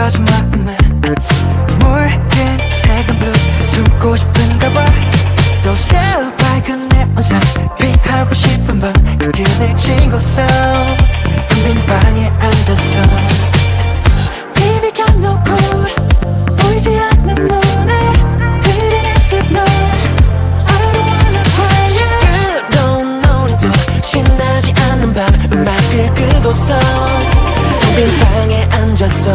가진 마음에 물든 색은 블루 숨고 싶은가 봐. 또 새로 밝은 내온상 빛하고 싶은 밤 그들의 친구성 텅빈 방에 앉아서 TV 켜놓고 보이지 않는 눈에 그려냈을 널 I don't wanna cry yeah. 뜨거운 노래도 신나지 않는 밤 음악을 끄고서 텅빈 방에 앉아서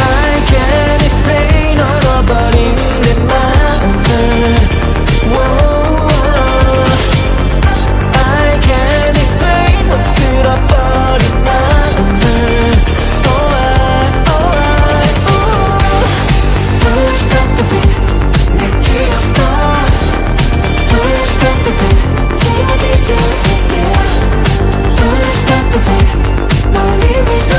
I can't explain 얼어버린 내 마음을 I can't explain 못 쓸어버린 마음을 Don't stop the beat 내 기억도 Don't stop the beat 지워질 수 있게 Don't stop the beat 멀리 위로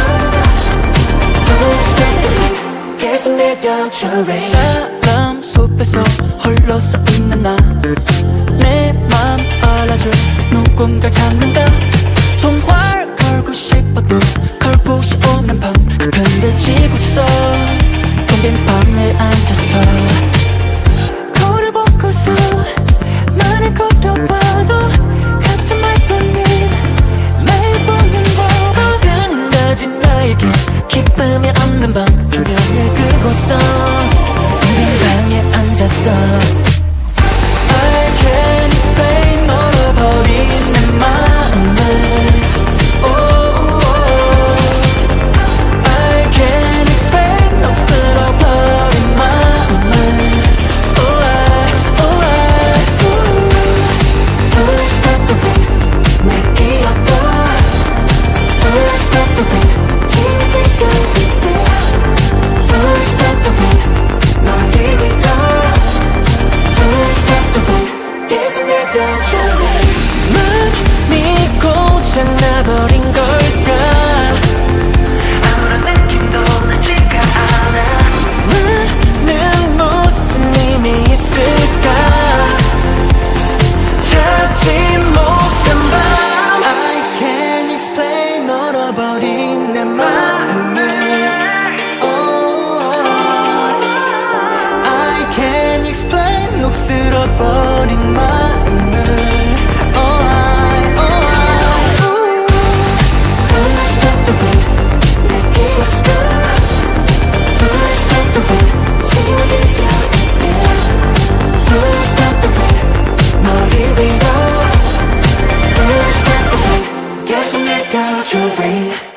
Don't stop the beat 계속 내려줘 사람 숲에서 홀로 서 있는 나 내 맘 알아줄 누군가 찾는가 총활 걸고 싶어도 걸 곳이 없는 밤 흔들치고서 텅빈 방에 앉아서 거울을 보고서 말을 걸어봐도 같은 말뿐인 매일 보는 법 끝까진 나에게 기쁨이 없는 밤 조명을 끄고서 텅빈 방에 앉아서 I can't explain 얼어버린 내 마음을 I can't explain 너 쓸어버린 마음을 Don't stop the beat 내 기억도 Don't stop the beat 지워질 수 있게 Don't stop the beat 멀리 위로 Don't stop the beat 계속 내려줘 마음이 고장나버린 걸까 아무런 느낌도 나지가 않아 나는 무슨 의미 있을까 찾지 못한 밤 I can't explain 얼어버린 내 마음을 I can't explain 녹슬어버린 마음을 Don't stop the beat 내 기억도 Don't stop the beat 지워질 수 있게 Don't stop the beat 머리 위로 Don't stop the beat 계속 내려줘